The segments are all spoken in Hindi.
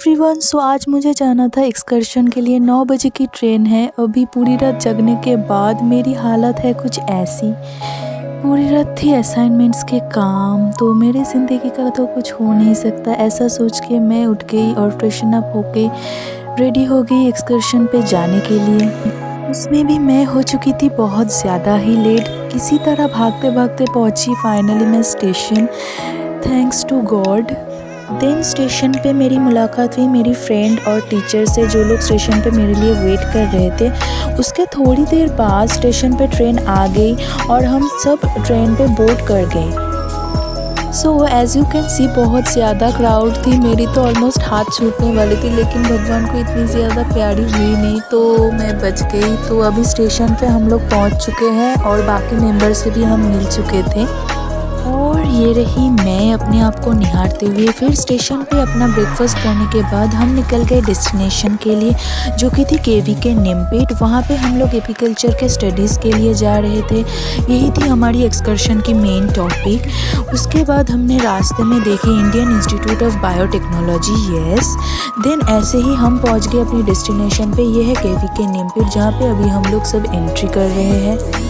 एवरीवन, सो आज मुझे जाना था एक्सकर्शन के लिए। 9 बजे की ट्रेन है। अभी पूरी रात जगने के बाद मेरी हालत है कुछ ऐसी। पूरी रात थी असाइनमेंट्स के काम, तो मेरी ज़िंदगी का तो कुछ हो नहीं सकता। ऐसा सोच के मैं उठ गई और फ्रेशन अप होके रेडी हो गई एक्सकर्शन पे जाने के लिए। उसमें भी मैं हो चुकी थी बहुत ज़्यादा ही लेट। किसी तरह भागते भागते पहुंची फाइनली मैं station, thanks to God. Then station पे मेरी मुलाकात हुई मेरी फ्रेंड और टीचर से, जो लोग स्टेशन पे मेरे लिए वेट कर रहे थे। उसके थोड़ी देर बाद स्टेशन पे ट्रेन आ गई और हम सब ट्रेन पे बोर्ड कर गए। So as you can see बहुत ज़्यादा क्राउड थी। मेरी तो ऑलमोस्ट हाथ छूटने वाली थी, लेकिन भगवान को इतनी ज़्यादा प्यारी हुई नहीं तो मैं बच गई। तो अभी स्टेशन पे हम लोग पहुंच चुके हैं और बाकी मेंबर से भी हम मिल चुके थे। और ये रही मैं अपने आप को निहारते हुए। फिर स्टेशन पे अपना ब्रेकफास्ट करने के बाद हम निकल गए डेस्टिनेशन के लिए, जो कि थी केवीके निमपेट। वहाँ पे हम लोग एपीकल्चर के स्टडीज़ के लिए जा रहे थे। यही थी हमारी एक्सकर्शन की मेन टॉपिक। उसके बाद हमने रास्ते में देखे Indian Institute of Biotechnology, yes. Then ऐसे ही हम पहुँच गए अपनी डेस्टिनेशन पे। ये है केवीके निमपेट, जहाँ पे अभी हम लोग सब एंट्री कर रहे हैं।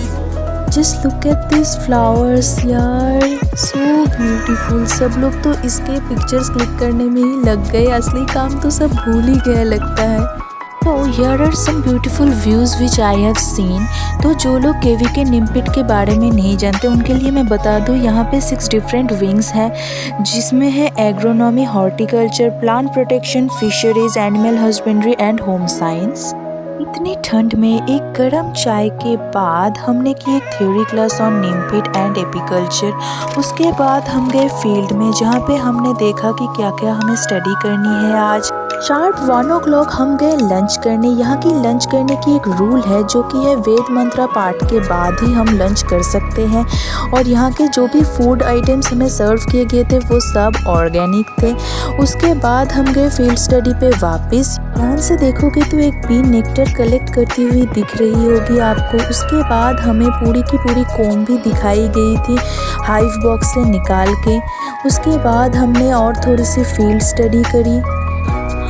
Just look at this flowers यार, सो ब्यूटीफुल। सब लोग तो इसके पिक्चर्स क्लिक करने में ही लग गए, असली काम तो सब भूल ही गए लगता है। तो here are some beautiful views which I have seen. तो जो लोग केवीके निमपेट के बारे में नहीं जानते उनके लिए मैं बता दूँ, यहाँ पे 6 डिफरेंट विंग्स हैं, जिसमें है agronomy, horticulture, plant protection, fisheries, animal husbandry and home science. इतनी ठंड में एक गर्म चाय के बाद हमने की एक थ्योरी क्लास ऑन निमपेट एंड एपीकल्चर। उसके बाद हम गए फील्ड में, जहाँ पे हमने देखा कि क्या क्या हमें स्टडी करनी है आज। शार्प 1 o'clock हम गए लंच करने। यहाँ की लंच करने की एक रूल है, जो कि है वेद मंत्रा पाठ के बाद ही हम लंच कर सकते हैं। और यहाँ के जो भी फूड आइटम्स हमें सर्व किए गए थे वो सब ऑर्गेनिक थे। उसके बाद हम गए फील्ड स्टडी पे वापस। ध्यान से देखोगे तो एक बी नेक्टर कलेक्ट करती हुई दिख रही होगी आपको। उसके बाद हमें पूरी की पूरी कोम भी दिखाई गई थी हाइव बॉक्स से निकाल के। उसके बाद हमने और थोड़ी सी फील्ड स्टडी करी।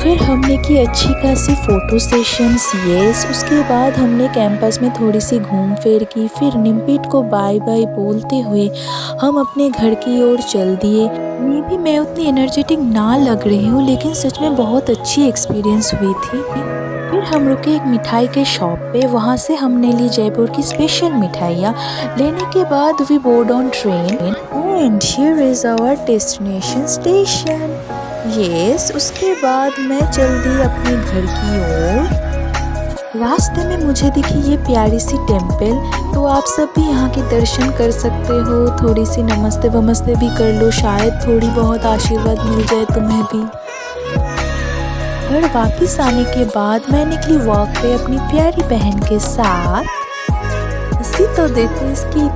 फिर हमने की अच्छी खासी फ़ोटो सेशंस, येस। उसके बाद हमने कैंपस में थोड़ी सी घूम फिर की। फिर निमपेट को बाय बाय बोलते हुए हम अपने घर की ओर चल दिए। मे भी मैं उतनी एनर्जेटिक ना लग रही हूँ, लेकिन सच में बहुत अच्छी एक्सपीरियंस हुई थी। फिर हम रुके एक मिठाई के शॉप पे। वहाँ से हमने ली जयपुर की स्पेशल मिठाइयाँ। लेने के बाद we board on train and here is our destination station, yes. उसके बाद मैं चल दी अपने घर की ओर। रास्ते में मुझे दिखी ये प्यारी सी टेम्पल, तो आप सब भी यहाँ के दर्शन कर सकते हो। थोड़ी सी नमस्ते वमस्ते भी कर लो, शायद थोड़ी बहुत आशीर्वाद मिल जाए तुम्हें भी। घर वापस आने के बाद मैं निकली वॉक पे अपनी प्यारी बहन के साथ। हंसी तो देखो इसकी।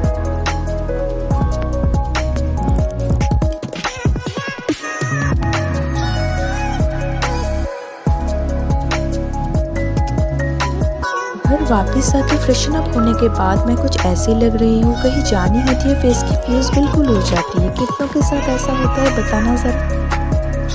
घर वापस आके फ्रेशन अप होने के बाद मैं कुछ ऐसी लग रही हूँ, कहीं जानी होती है फेस की फ्यूज बिल्कुल हो जाती है। कितनों के साथ ऐसा होता है बताना ज़रा।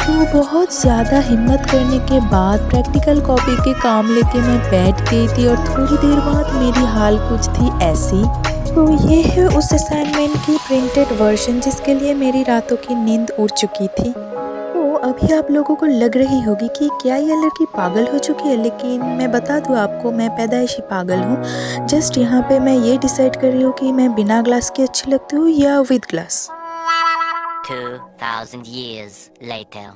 तो बहुत ज़्यादा हिम्मत करने के बाद प्रैक्टिकल कॉपी के काम लेके मैं बैठ गई थी, और थोड़ी देर बाद मेरी हाल कुछ थी ऐसी। तो ये है उस असाइनमेंट की प्रिंटेड वर्जन, जिसके लिए मेरी रातों की नींद उड़ चुकी थी। तो अभी आप लोगों को लग रही होगी कि क्या ये लड़की पागल हो चुकी है, लेकिन मैं बता दूं आपको, मैं पैदाइशी पागल हूँ। जस्ट यहाँ पे मैं ये डिसाइड कर रही हूँ कि मैं बिना ग्लास के अच्छी लगती हूँ या with glass. 2000 years later.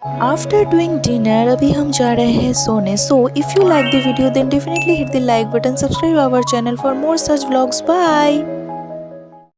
After doing dinner अभी हम जा रहे हैं सोने। So if you like the video then definitely hit the like button, subscribe our channel for more such vlogs. Bye.